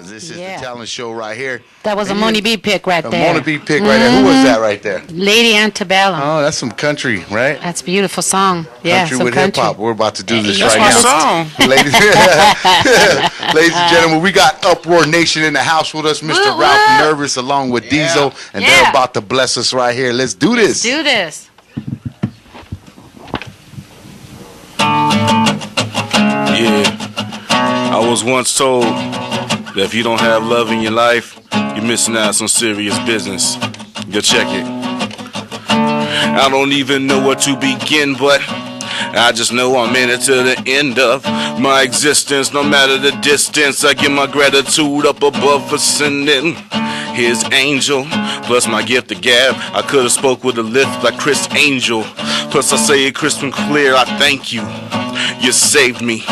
This is the talent show right here. That was a Moni B pick right there. A Moni B pick right there. Who was that right there? Lady Antebellum. Oh, that's some country, right? That's a beautiful song. Yeah, country some with hip hop. We're about to do this that's right my now. song. Ladies and gentlemen, we got Uproar Nation in the house with us. Mr. Ralph Nervous along with Diesel, and they're about to bless us right here. Let's do this. Do this. Yeah. I was once told that if you don't have love in your life, you're missing out on some serious business. Go check it. I don't even know where to begin, but I just know I'm in it to the end of my existence. No matter the distance, I give my gratitude up above for sending his angel, plus my gift of gab. I could have spoke with a lift like Chris Angel. Plus I say it crystal clear, I thank you. You saved me.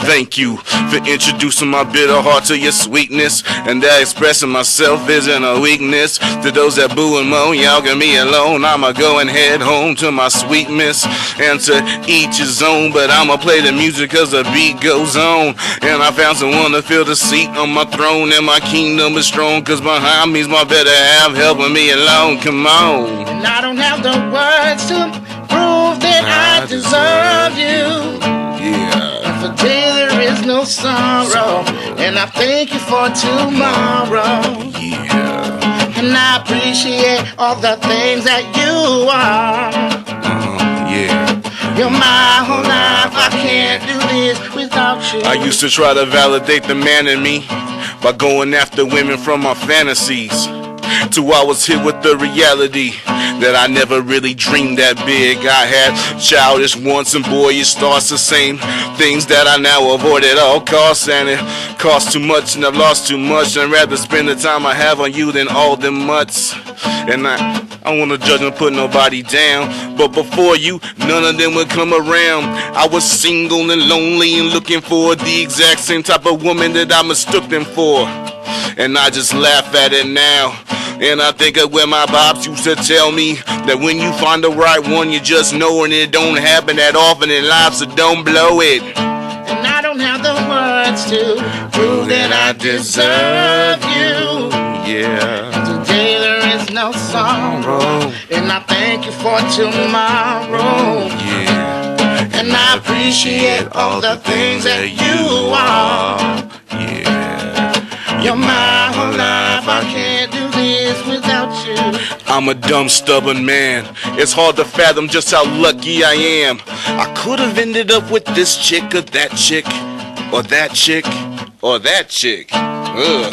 Thank you for introducing my bitter heart to your sweetness, and that expressing myself isn't a weakness. To those that boo and moan, y'all get me alone. I'ma go and head home to my sweet miss, and to each his own. But I'ma play the music cause the beat goes on, and I found someone to fill the seat on my throne, and my kingdom is strong cause behind me's my better half helping me along. Come on. And I don't have the words to prove that I deserve you. Yeah. For today there is no sorrow, and I thank you for tomorrow. Yeah. And I appreciate all the things that you are. Yeah. You're my whole life, I can't do this without you. I used to try to validate the man in me by going after women from my fantasies, till I was hit with the reality that I never really dreamed that big. I had childish wants and boyish thoughts, the same things that I now avoid at all costs, and it costs too much and I've lost too much. I'd rather spend the time I have on you than all them mutts. And I don't want to judge and put nobody down, but before you, none of them would come around. I was single and lonely and looking for the exact same type of woman that I mistook them for. And I just laugh at it now, and I think of where my pops used to tell me that when you find the right one, you just know, and it don't happen that often in life, so don't blow it. And I don't have the words to prove that I deserve you. Yeah. And today there is no sorrow, and I thank you for tomorrow. Yeah. And I appreciate all the things that you are. Yeah. You're my whole life, I can't do this without you. I'm a dumb, stubborn man. It's hard to fathom just how lucky I am. I could have ended up with this chick or that chick, or that chick, or that chick. Ugh.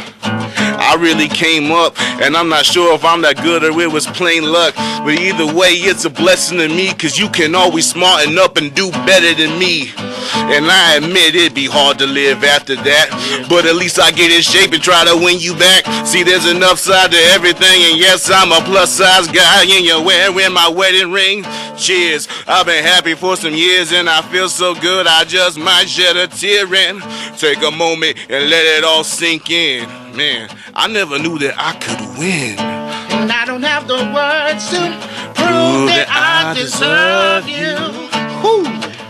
I really came up, and I'm not sure if I'm that good or it was plain luck. But either way, it's a blessing to me, cause you can always smarten up and do better than me. And I admit it'd be hard to live after that, but at least I get in shape and try to win you back. See, there's an upside to everything, and yes, I'm a plus size guy, and you're wearing my wedding ring. Cheers, I've been happy for some years, and I feel so good I just might shed a tear and take a moment and let it all sink in. Man, I never knew that I could win. And I don't have the words to prove that I deserve you.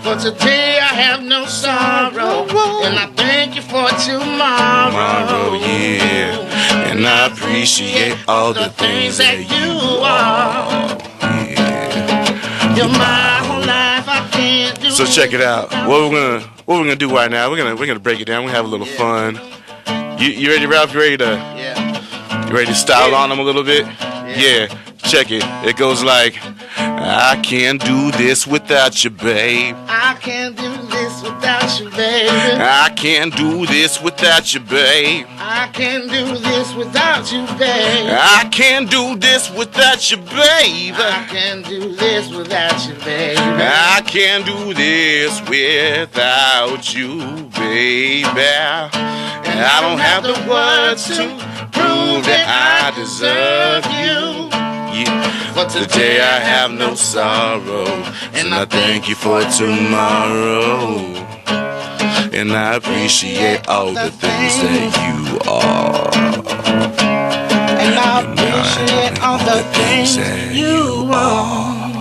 For today I have no sorrow, and I thank you for tomorrow. Yeah. And I appreciate all the things that you are. Yeah. You're my whole life, I can't do. So check it out. What we're gonna do right now? We're gonna break it down. We have a little fun. You ready, Ralph? You ready to? Yeah. You ready to style on them a little bit? Yeah. Check it. It goes like, I can't do this without you, babe. I can't do this without you, baby. I can't do this without you, babe. I can't do this without you, babe. I can't do this without you, babe. I can't do this without you, baby. I can't do this without you, baby. And I don't have the words to prove that I deserve you. Yeah. But Today I have no sorrow, and I thank you for tomorrow. And I appreciate all the things that you are. And I appreciate all the things that you are.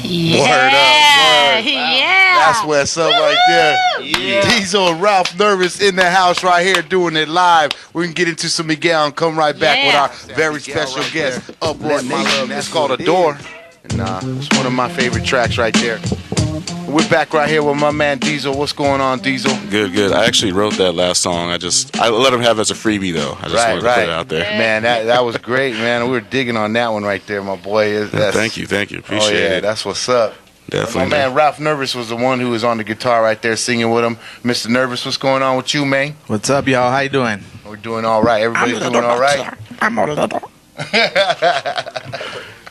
Yeah. Word up, word. Yeah. That's what's up right there. Yeah. Diesel and Ralph Nervous in the house right here doing it live. We can get into some Miguel and come right back with our very special guest, Uproar Nation. That's called Adore. And it's one of my favorite tracks right there. We're back right here with my man Diesel. What's going on, Diesel? Good. I actually wrote that last song. I let him have it as a freebie though. I just wanted to put it out there. Man, that was great, man. We were digging on that one right there, my boy. Thank you. Appreciate it. That's what's up. Definitely. My man Ralph Nervous was the one who was on the guitar right there singing with him. Mr. Nervous, what's going on with you, man? What's up, y'all? How you doing? We're doing all right. Everybody's doing all right. I'm a little.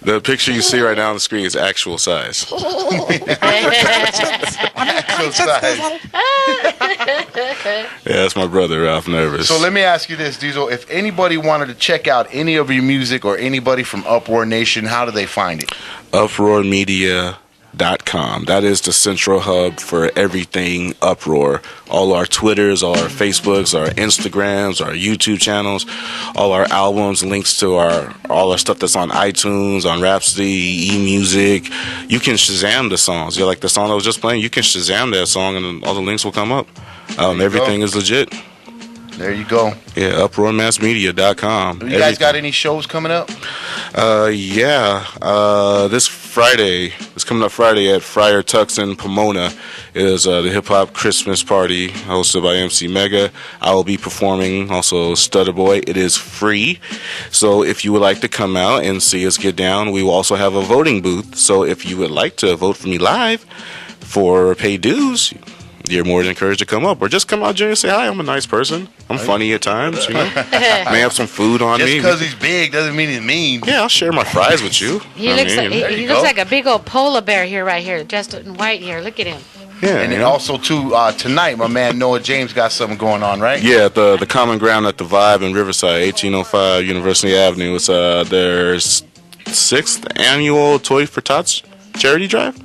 The picture you see right now on the screen is actual size. Actual size. Yeah, that's my brother, Ralph Nervous. So let me ask you this, Diesel. If anybody wanted to check out any of your music or anybody from Uproar Nation, how do they find it? UproarMedia.com. That is the central hub for everything Uproar. All our Twitters, all our Facebooks, our Instagrams, our YouTube channels, all our albums, links to all our stuff that's on iTunes, on Rhapsody, eMusic. You can Shazam the songs. You're like the song I was just playing. You can Shazam that song and all the links will come up. Everything is legit. There you go. Yeah, UproarMassMedia.com. You guys got any shows coming up? This Friday, it's coming up Friday at Friar Tuck's in Pomona. It is the hip hop Christmas party hosted by MC Mega. I will be performing also Stutter Boy. It is free. So if you would like to come out and see us get down, we will also have a voting booth. So if you would like to vote for me live for paid dues, you're more than encouraged to come up, or just come out here and say hi. I'm a nice person. I'm funny at times, you know. May have some food on me. Just because he's big doesn't mean he's mean. Yeah, I'll share my fries with you. He looks like a big old polar bear here, right here, dressed in white here. Look at him. Yeah, and then also too tonight, my man Noah James got something going on, right? Yeah, the Common Ground at the Vibe in Riverside, 1805 University Avenue. It's their 6th annual Toy for Tots charity drive.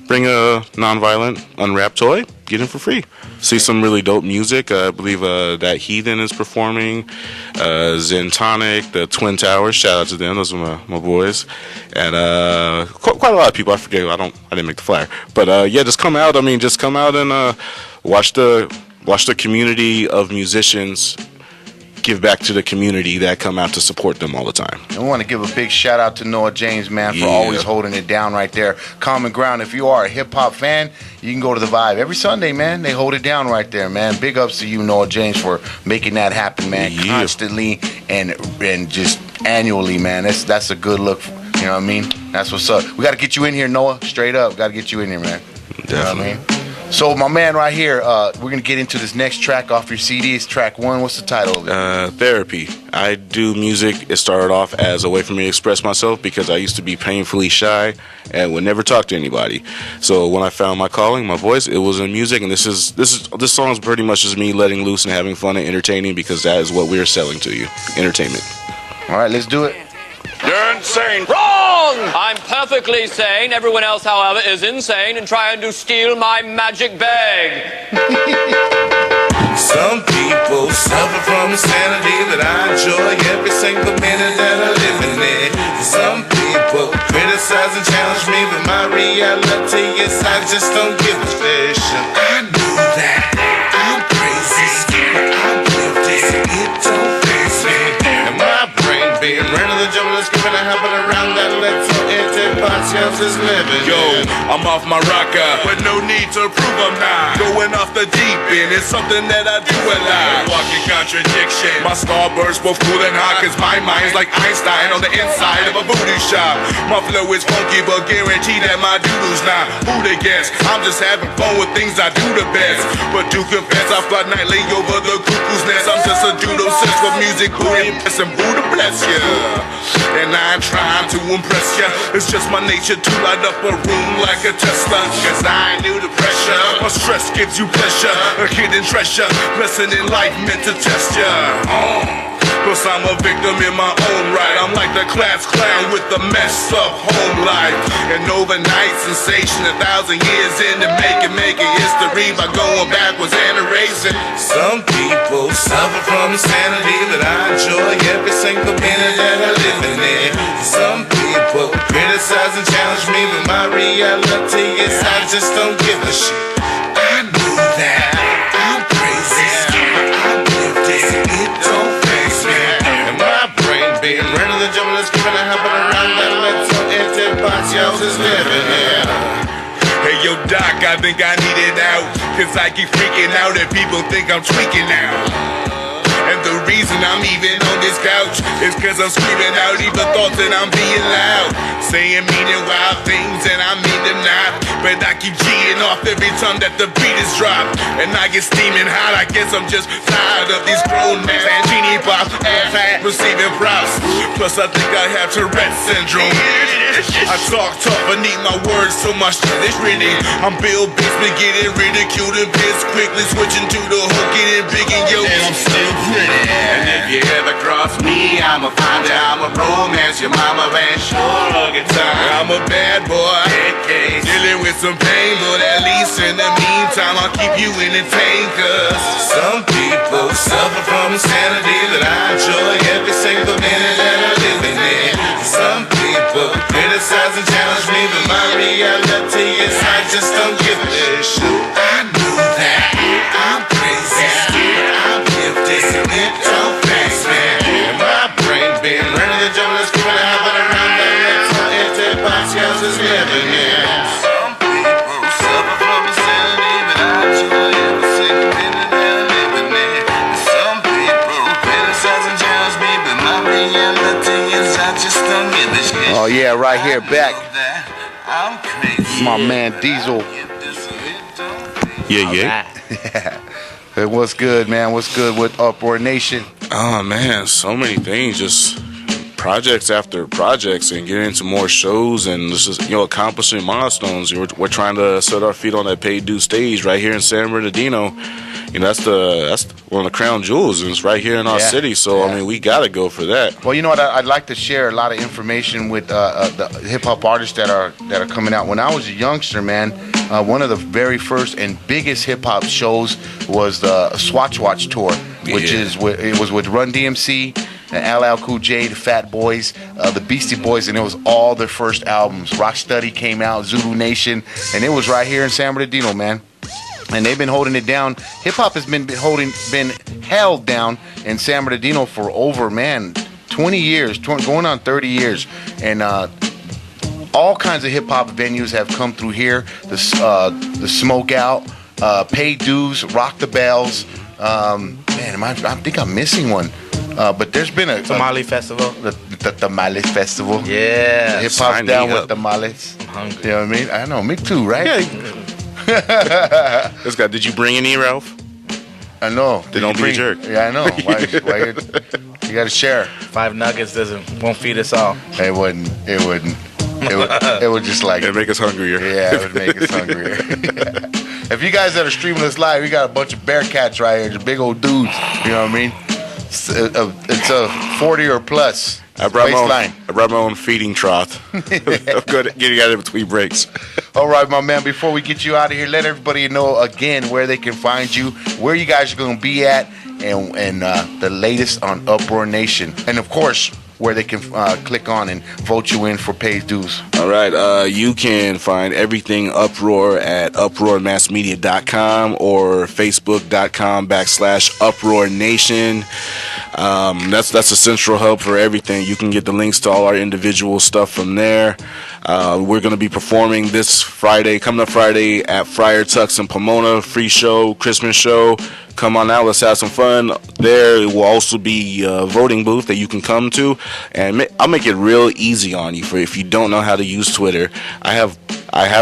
Bring a non-violent, unwrapped toy, get in for free. See some really dope music. I believe that Heathen is performing. Zentonic, the Twin Towers. Shout out to them. Those are my boys. And quite a lot of people. I forget. I didn't make the flyer. But yeah, just come out. Just come out and watch the community of musicians give back to the community that come out to support them all the time. And we want to give a big shout out to Noah James, man, for always holding it down right there. Common Ground. If you are a hip hop fan, you can go to the Vibe every Sunday, man. They hold it down right there, man. Big ups to you, Noah James, for making that happen, man. Yeah. Constantly and just annually, man. That's a good look. You know what I mean? That's what's up. We got to get you in here, Noah. Straight up, got to get you in here, man. Definitely. You know what I mean? So, my man right here, we're going to get into this next track off your CD. It's track 1. What's the title of it? Therapy. I do music. It started off as a way for me to express myself because I used to be painfully shy and would never talk to anybody. So when I found my calling, my voice, it was in music. And this song is pretty much just me letting loose and having fun and entertaining because that is what we're selling to you. Entertainment. All right, let's do it. You're insane. Wrong! I'm perfectly sane. Everyone else, however, is insane and trying to steal my magic bag. Some people suffer from insanity that I enjoy every single minute that I live in it. Some people criticize and challenge me, but my reality is I just don't give a fish. I know that I'm crazy, but I'm guilty. It don't face me. And my brain being ran of the jungle is giving a happen around that little empty box house is living. Yo, I'm off my rocker, but no need to prove I'm not going off the deep end. It's something that I do a lot. Walking contradiction. My starburst both cool and hot, cause my mind's like Einstein on the inside of a booty shop. My flow is funky, but guarantee that my doodle's not. Who to guess? I'm just having fun with things I do the best. But do confess, I fly nightly over the cuckoo's nest. I'm just a dude obsessed with music, who impress and Buddha bless ya. And I ain't trying to impress ya. It's just my nature to light up a room like a Tesla. Cause I ain't new to pressure. My stress gives you pleasure, a hidden treasure. Lesson in life meant to test ya. Plus I'm a victim in my own right. I'm like the class clown with the mess up home life. An overnight sensation, 1,000 years into making history by going backwards and erasing. Some people suffer from insanity that I enjoy every single minute that I live in it. Some people criticize and challenge me, but my reality is I just don't give a shit. that I'm crazy. I'm gifted. It don't face me. And my brain being running the jungle is giving a helping around that little empty box y'all is living in. Hey yo doc, I think I need it out, cause I keep freaking out and people think I'm tweaking out. And the reason I'm even on this couch is cause I'm screaming out evil thoughts and I'm being loud, saying mean and wild things and I mean them not. But I keep G'ing off every time that the beat is dropped, and I get steaming hot. I guess I'm just tired of these grown men and genie pops, ass receiving props. Plus I think I have Tourette's syndrome. I talk tough, I need my words so much shit is grinning. I'm Bill Bixby getting ridiculed and pissed quickly, switching to the hook, getting big and yo, and I'm still pretty. And if you ever cross me, I'ma find out I'm a romance your mama and sure a good time. I'm a bad boy, dealing with some pain, but at least in the meantime I'll keep you entertained. Cause some people suffer from insanity that I enjoy every single minute that I live in it. Some people criticize and challenge me, but my reality is I just don't give a shit. I know that I'm crazy, I'm gifted, it don't face me. And my brain been running the jungle, it's keeping it happening around that little empty box y'all is living in. Some people suffer from insanity, but I enjoy every single minute that I live in it. Some people criticize and challenge me, but my reality is I just don't give a shit. Oh yeah, right here, back. I'm crazy. My man Diesel. Yeah. Hey, what's good, man? What's good with Uproar Nation? Oh man, so many things, just projects after projects, and getting into more shows, and just accomplishing milestones. We're trying to set our feet on that paid due stage right here in San Bernardino. That's one of the crown jewels, and it's right here in our city. So I mean, we gotta go for that. Well, you know what? I'd like to share a lot of information with the hip hop artists that are coming out. When I was a youngster, man, one of the very first and biggest hip hop shows was the Swatch Watch tour, which it was with Run DMC, and LL Cool J, the Fat Boys, the Beastie Boys, and it was all their first albums. Rocksteady came out, Zulu Nation, and it was right here in San Bernardino, man. And they've been holding it down. Hip hop has been held down in San Bernardino for over 20 years, going on 30 years, and all kinds of hip hop venues have come through here. The Smoke Out, Pay Dues, Rock the Bells. I think I'm missing one. But there's been a Tamale Festival. The Tamale Festival. Yeah. Hip hop's down with tamales. I'm hungry. You know what I mean? I know, me too, right? Yeah. This guy, did you bring any, Ralph? I know. They don't be a jerk. Yeah, I know. Why you got to share. 5 nuggets won't feed us all. It wouldn't. It would just like It'd make us hungrier. Yeah, it would make us hungrier. If you guys that are streaming this live, we got a bunch of Bearcats right here, just big old dudes. You know what I mean? It's a 40 or plus. I brought my own feeding trough. I'm good at getting out of between breaks. All right, my man, before we get you out of here, let everybody know again where they can find you, where you guys are going to be at, and the latest on Uproar Nation. And, of course, where they can click on and vote you in for paid dues. All right. You can find everything Uproar at uproarmassmedia.com or facebook.com/Uproar Nation. That's a central hub for everything. You can get the links to all our individual stuff from there. We're going to be performing coming up Friday at Friar Tuck's in Pomona. Free show, Christmas show. Come on out, let's have some fun. There will also be a voting booth that you can come to, and I'll make it real easy on you for if you don't know how to use Twitter. I have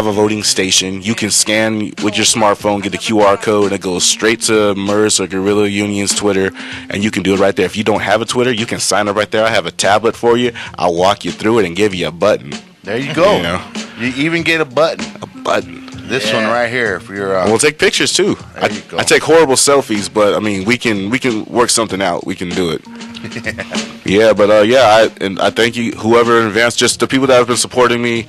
a voting station. You can scan with your smartphone, get the QR code, and it goes straight to MERS or Guerrilla Union's Twitter, and you can do it right there. If you don't have a Twitter, you can sign up right there. I have a tablet for you. I'll walk you through it and give you a button. There you go. You even get a button. This one right here for your. We'll take pictures too. I take horrible selfies, but I mean we can work something out. We can do it. Yeah, but I thank you, whoever in advance, just the people that have been supporting me.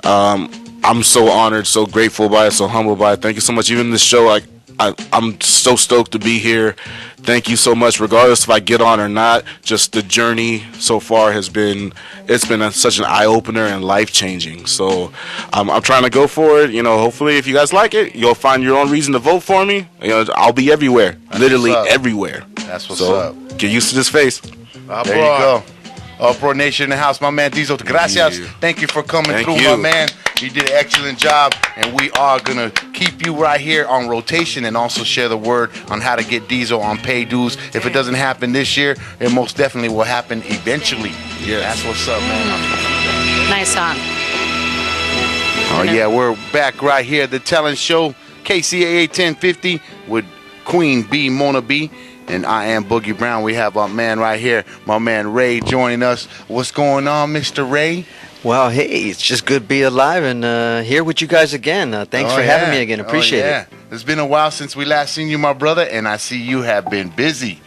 I'm so honored, so grateful by it, so humbled by it. Thank you so much. Even this show, I'm so stoked to be here. Thank you so much, regardless if I get on or not. Just the journey so far has been such an eye opener and life changing. So I'm trying to go for it. Hopefully, if you guys like it, you'll find your own reason to vote for me. I'll be everywhere, literally everywhere. That's what's up. Get used to this face. There you go. Uproar Nation in the house, my man Diesel. Gracias. Thank you for coming through, my man. You did an excellent job, and we are going to keep you right here on rotation and also share the word on how to get Diesel on pay dues. If it doesn't happen this year, it most definitely will happen eventually. Yeah, that's what's up, man. Nice song. Oh, yeah, we're back right here. The Talent Show, KCAA 1050 with Queen B, Mona B. And I am Boogie Brown. We have our man right here, my man Ray, joining us. What's going on, Mr. Ray? Well, hey, it's just good to be alive and here with you guys again. Thanks for having me again. Appreciate it. It's been a while since we last seen you, my brother, and I see you have been busy.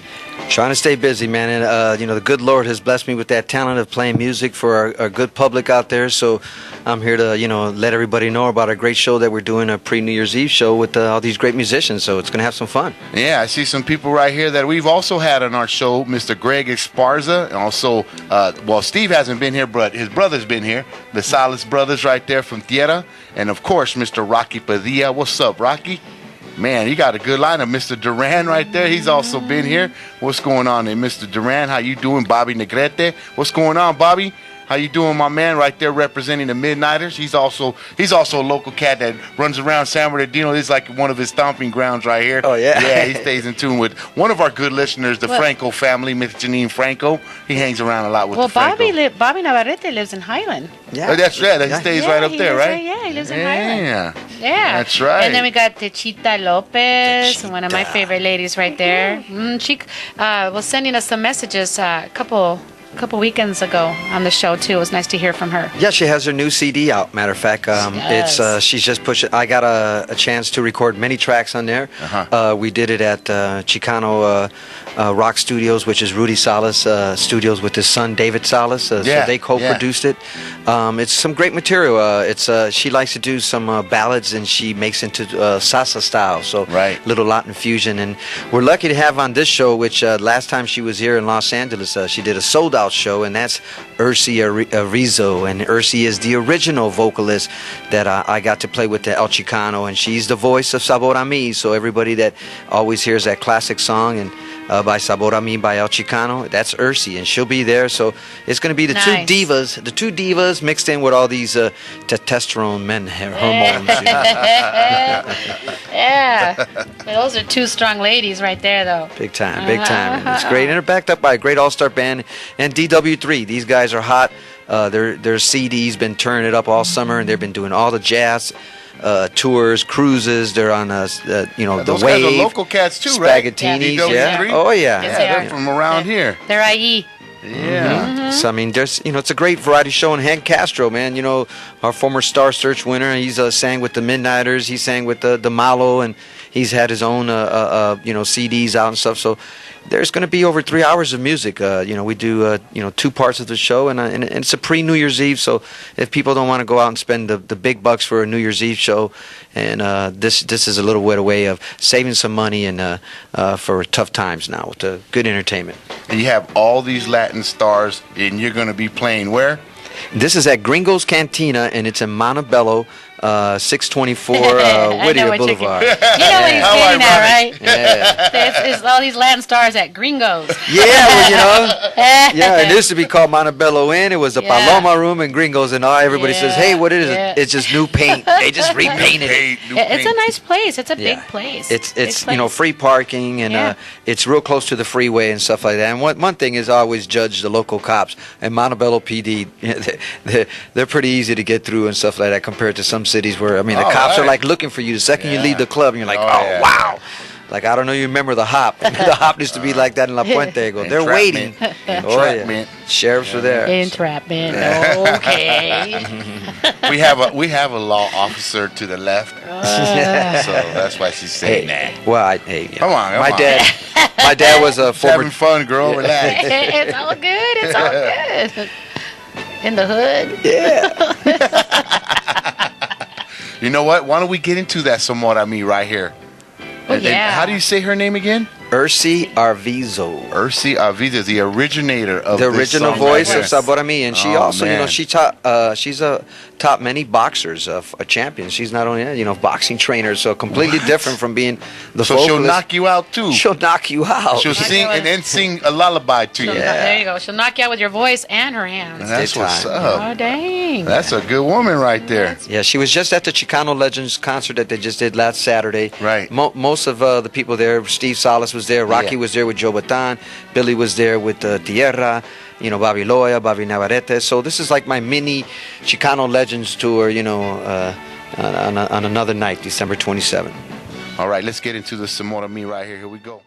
Trying to stay busy, man. And, the good Lord has blessed me with that talent of playing music for our good public out there. So I'm here to, let everybody know about our great show that we're doing, a pre-New Year's Eve show with all these great musicians. So it's going to have some fun. Yeah, I see some people right here that we've also had on our show, Mr. Greg Esparza. And also, Steve hasn't been here, but his brother's been here. The Salas brothers right there from Tierra. And, of course, Mr. Rocky Padilla. What's up, Rocky? Man, you got a good lineup. Mr. Duran right there. He's also been here. What's going on there, Mr. Duran? How you doing? Bobby Negrete. What's going on, Bobby? How you doing, my man? Right there representing the Midnighters. He's also a local cat that runs around San Bernardino. This is like one of his stomping grounds right here. Oh, yeah? Yeah, he stays in tune with one of our good listeners, the Franco family, Miss Janine Franco. He hangs around a lot with the Franco. Bobby Navarrete lives in Highland. Yeah. Oh, that's right. He stays right up there, right? He lives in Highland. Yeah. That's right. And then we got Techita Lopez, one of my favorite ladies right there. She was sending us some messages a couple weekends ago on the show too. It was nice to hear from her. Yeah, she has her new CD out. Matter of fact, she's just pushing. I got a chance to record many tracks on there. We did it at Chicano Rock Studios, which is Rudy Salas Studios with his son David Salas. So they co-produced it. It's some great material. She likes to do some ballads and she makes into salsa style. So little Latin fusion. And we're lucky to have on this show, which last time she was here in Los Angeles, she did a sold out show, and that's Ursi Arizo. And Ursi is the original vocalist that I got to play with the El Chicano, and she's the voice of Sabor a Mi. So everybody that always hears that classic song and by Sabor a Mi by El Chicano, that's Ursi, and she'll be there. So it's going to be the two divas mixed in with all these testosterone men hormones. Yeah, those are two strong ladies right there, though. Big time. And it's great, and they're backed up by a great all-star band and DW3. These guys are hot. Their CD's been turning it up all summer, and they've been doing all the jazz tours, cruises. They're on the those Wave. Guys are local cats too, right? Spaghettinis, Oh yeah. They're from around here. They're IE. Yeah. So I mean, there's it's a great variety show. And Hank Castro, man, our former Star Search winner, he's sang with the Midnighters. He sang with the Malo, and he's had his own CDs out and stuff. So there's going to be over 3 hours of music. We do 2 parts of the show, and it's a pre-New Year's Eve. So if people don't want to go out and spend the big bucks for a New Year's Eve show, and this is a little bit of way of saving some money and for tough times now with good entertainment. And you have all these Latin stars, and you're going to be playing where? This is at Gringo's Cantina, and it's in Montebello. 624 Whittier Boulevard. You know what he's getting at, right? Yeah. It's all these Latin stars at Gringo's. Yeah, it used to be called Montebello Inn. It was the Paloma Room in Gringo's, and everybody says, hey, what is it? It's just new paint. They just repainted it. It's a nice place. It's a big place. It's free parking, and it's real close to the freeway and stuff like that. And one thing is, I always judge the local cops. And Montebello PD, they're pretty easy to get through and stuff like that compared to some cities where, the cops are like looking for you the second you leave the club, and you're like, wow. Like, I don't know, you remember the Hop. The Hop used to be like that in La Puente. They're waiting. Sheriffs are there. Entrapment. Okay. We have a law officer to the left. So that's why she's saying that. Well, come on. My dad was a former... Having fun, girl. Relax. It's all good. It's all good. In the hood. Yeah. You know what? Why don't we get into that somewhat on me right here? And how do you say her name again? Ursi Arvizo. Ursi Arvizo, the originator of the original voice of Sabor Sabor a Mi, and she also, you know, she taught. She's taught many boxers of a champion. She's not only boxing trainer, so completely different from being the. So she'll knock you out too. She'll knock you out. She'll sing and then sing a lullaby to you. There you go. She'll knock you out with your voice and her hands. That's what's up. Oh dang. That's a good woman right there. Yeah, she was just at the Chicano Legends concert that they just did last Saturday. Right. Most of the people there, Steve Salas was there, Rocky was there with Joe Batan, Billy was there with Tierra, Bobby Loya, Bobby Navarrete. So this is like my mini Chicano Legends tour, on another night, December 27th. All right, let's get into the Sabor a Mi right here. Here we go.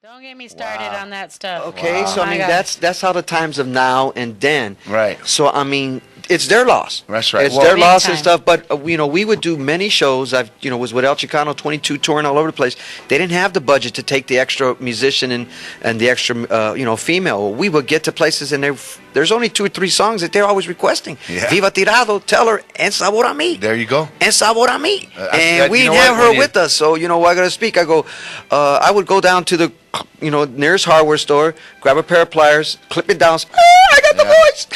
Don't get me started on that stuff. Okay, so I mean that's how the times of now and then. Right. So I mean, it's their loss. That's right. It's their loss and stuff. But we would do many shows. I've was with El Chicano 22 touring all over the place. They didn't have the budget to take the extra musician and the extra female. We would get to places and there's only 2 or 3 songs that they're always requesting. Yeah. Viva Tirado, Tell Her, and Sabor a Mi. There you go. And Sabor a Mi. And we didn't have her with us. So I gotta speak. I would go down to the nearest hardware store, grab a pair of pliers, clip it down. I got the voice.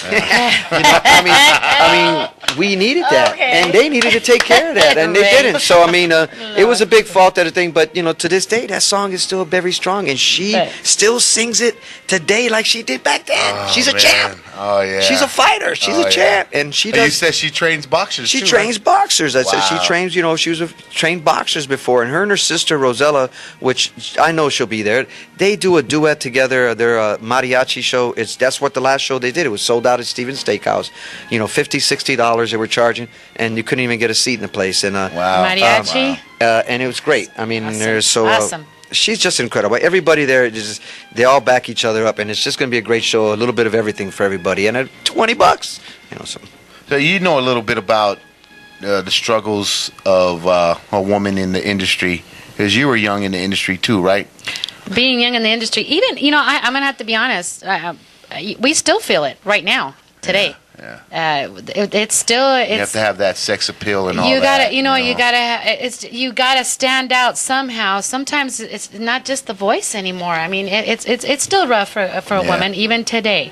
I mean, we needed that, and they needed to take care of that, and they didn't. So I mean, it was a big fault at a thing. But to this day, that song is still very strong, and she still sings it today like she did back then. She's a champ. Oh yeah. She's a fighter. She's a champ, and she does. You said she trains boxers. She too, trains right? boxers. I said she trains. She was trained boxers before, and her sister Rosella, which I know she'll be there. They do a duet together. Their mariachi show. That's what the last show they did. It was sold out at Stevens Steakhouse. $50, $60 they were charging, and you couldn't even get a seat in the place. And mariachi. And it was great. I mean, awesome. Awesome. She's just incredible. Everybody there, they all back each other up, and it's just going to be a great show. A little bit of everything for everybody, and at $20, So you know a little bit about the struggles of a woman in the industry, because you were young in the industry too, right? Being young in the industry, even I'm gonna have to be honest. We still feel it right now, today. Yeah. It's still. You have to have that sex appeal and all you that. You gotta stand out somehow. Sometimes it's not just the voice anymore. I mean, it's still rough for a woman even today,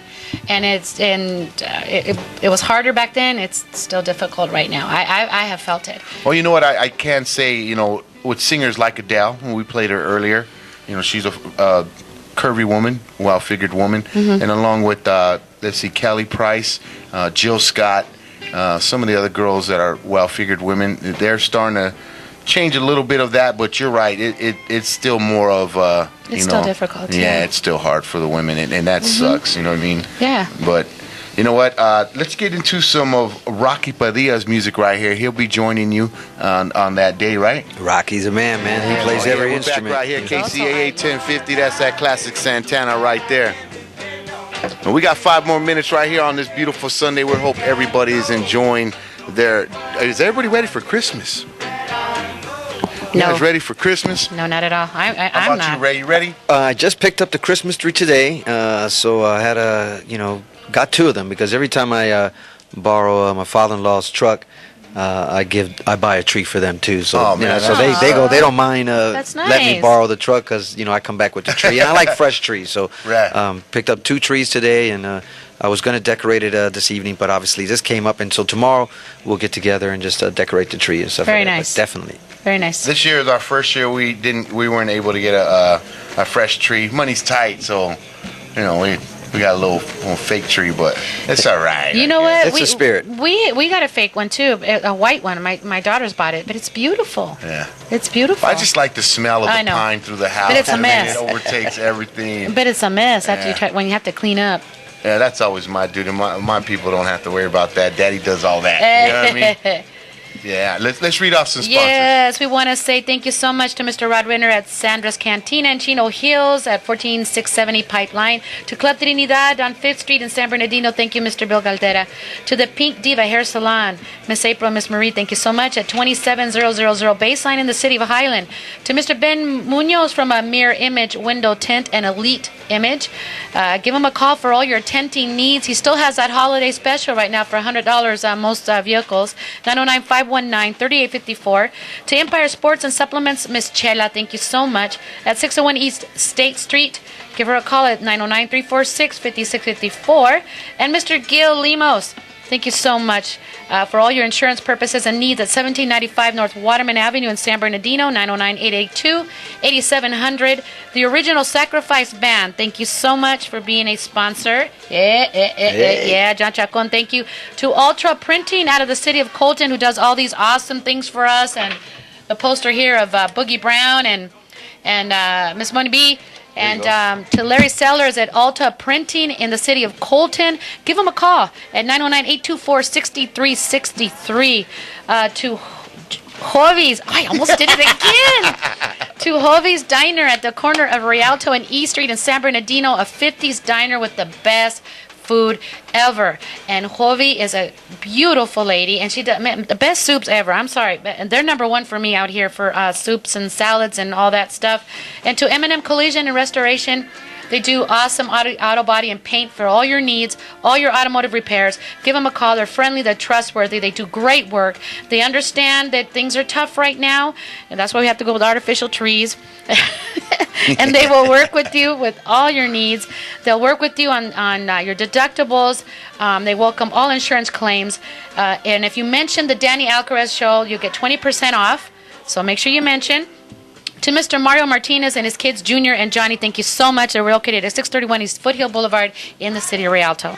and it was harder back then. It's still difficult right now. I have felt it. Well, you know what? I can say, with singers like Adele, when we played her earlier, she's a curvy woman, well-figured woman, and along with let's see, Kelly Price, Jill Scott, some of the other girls that are well-figured women, they're starting to change a little bit of that. But you're right, it's still more of it's still difficult. Yeah, it's still hard for the women, and that sucks. You know what I mean? Yeah. But you know what? Let's get into some of Rocky Padilla's music right here. He'll be joining you on that day, right? Rocky's a man. He plays every instrument. Back right here, KCAA 1050. That's that classic Santana right there. And we got 5 more minutes right here on this beautiful Sunday. We hope everybody is enjoying is everybody ready for Christmas? You No. guys ready for Christmas? No, not at all. How I'm about not. you, Ray? You ready? I just picked up the Christmas tree today, so I had got 2 of them because every time I borrow my father-in-law's truck, I buy a tree for them too. So Oh, man, so that's they don't mind That's letting me nice. borrow the truck because I come back with the tree and I like fresh trees. So Right. picked up 2 trees today and I was going to decorate it this evening, but obviously this came up, and so tomorrow we'll get together and just decorate the tree and stuff. Very like that. nice. But definitely. Very nice. This year is our first year we weren't able to get a fresh tree. Money's tight, so we got a little fake tree, but it's all right. You know what? It's a spirit. We got a fake one too, a white one. My daughter's bought it, but it's beautiful. Yeah. It's beautiful. I just like the smell of I the know. pine through the house. But it's a I mean, mess. It overtakes everything. But it's a mess after Yeah. when you have to clean up. Yeah, that's always my duty. My people don't have to worry about that. Daddy does all that. You know what I mean? Yeah. Let's read off some sponsors. Yes, we want to say thank you so much to Mr. Rod Renner at Sandra's Cantina in Chino Hills at 14670 Pipeline. To Club Trinidad on 5th Street in San Bernardino, thank you, Mr. Bill Galdera. To the Pink Diva Hair Salon, Miss April and Miss Marie, thank you so much at 27000 Baseline in the city of Highland. To Mr. Ben Munoz from a Mirror Image Window Tint and Elite Image, give him a call for all your tinting needs. He still has that holiday special right now for $100 on most vehicles. 909-519-3854. To Empire Sports and Supplements, Miss Chela, thank you so much. At 601 East State Street, give her a call at 909-346-5654. And Mr. Gil Limos, thank you so much for all your insurance purposes and needs at 1795 North Waterman Avenue in San Bernardino, 909-882-8700. The Original Sacrifice Band, thank you so much for being a sponsor. Yeah, John Chacon, thank you. To Ultra Printing out of the city of Colton, who does all these awesome things for us, and the poster here of Boogie Brown and Miss Money B. And to Larry Sellers at Alta Printing in the city of Colton, give him a call at 909-824-6363. To Hovey's, I almost did it again. To Hovey's Diner at the corner of Rialto and E Street in San Bernardino, a 50s diner with the best food ever. And Hovey is a beautiful lady, and she does the best soups ever. I'm sorry, but they're number one for me out here for soups and salads and all that stuff. And to M&M Collision and Restoration, they do awesome auto body and paint for all your needs, all your automotive repairs. Give them a call. They're friendly, they're trustworthy, they do great work. They understand that things are tough right now, and that's why we have to go with artificial trees. And they will work with you with all your needs. They'll work with you on your deductibles. They welcome all insurance claims. And if you mention the Danny Alcaraz Show, you'll get 20% off. So make sure you mention. To Mr. Mario Martinez and his kids, Junior and Johnny, thank you so much. They're located at 631 East Foothill Boulevard in the city of Rialto.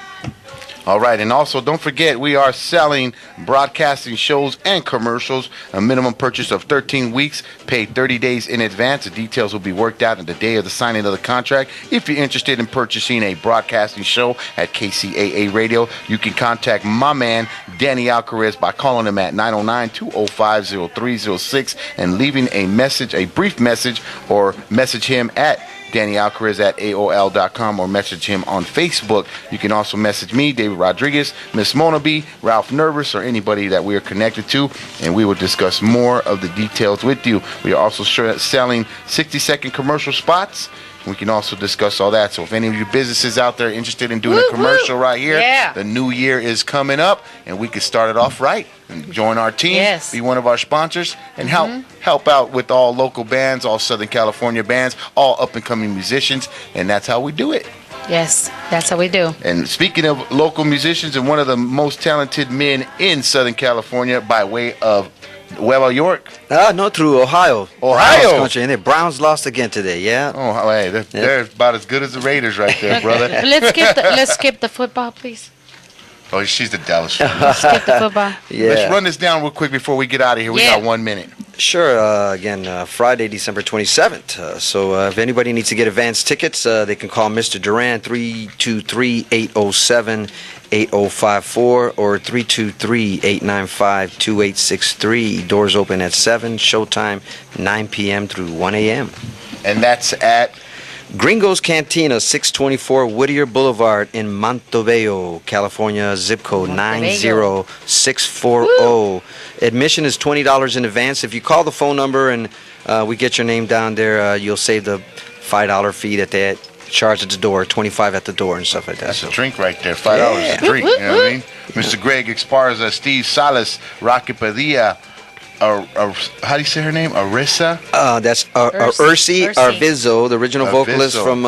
All right, and also don't forget, we are selling broadcasting shows and commercials. A minimum purchase of 13 weeks, paid 30 days in advance. The details will be worked out on the day of the signing of the contract. If you're interested in purchasing a broadcasting show at KCAA Radio, you can contact my man, Danny Alcaraz, by calling him at 909-205-0306 and leaving a message, a brief message, or message him at Danny Alcaraz at AOL.com or message him on Facebook. You can also message me, David Rodriguez, Miss Mona B, Ralph Nervous, or anybody that we are connected to, and we will discuss more of the details with you. We are also selling 60-second commercial spots. We can also discuss all that. So if any of you businesses out there interested in doing a commercial right here, the new year is coming up, and we can start it off right. And join our team, be one of our sponsors, and help out with all local bands, all Southern California bands, all up-and-coming musicians, and that's how we do it. Yes, that's how we do. And speaking of local musicians, and one of the most talented men in Southern California by way of York? No, through Ohio. Country, and the Browns lost again today, yeah. Oh, hey, they're about as good as the Raiders right there, brother. Let's skip the football, please. Oh, she's the Dallas. Skip the football. Yeah. Let's run this down real quick before we get out of here. We got 1 minute. Sure. Again, Friday, December 27th. So if anybody needs to get advance tickets, they can call Mr. Duran, 323-807-8054 or 323-895-2863. Doors open at 7, showtime 9 p.m. through 1 a.m. And that's at Gringo's Cantina, 624 Whittier Boulevard in Montebello, California, zip code 90640. Admission is $20 in advance. If you call the phone number and we get your name down there, you'll save the $5 fee that they charge at the door, $25 at the door and stuff like that. That's a drink right there, $5 a drink, you know what I mean? Mr. Greg Esparza, Steve Salas, Rocky Padilla, how do you say her name? Arisa? That's Ursi Arvizo, the original vocalist from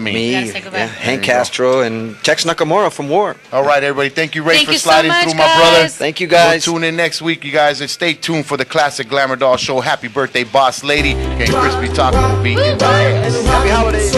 me, Hank Castro, and Tex Nakamura from War. All right, everybody. Thank you, Ray, Thank for you so sliding much, through, my guys. brother. Thank you, guys. We'll tune in next week, you guys, and stay tuned for the classic Glamour Doll show. Happy birthday, Boss Lady. And Crispy Taco will be in the house. Happy holidays.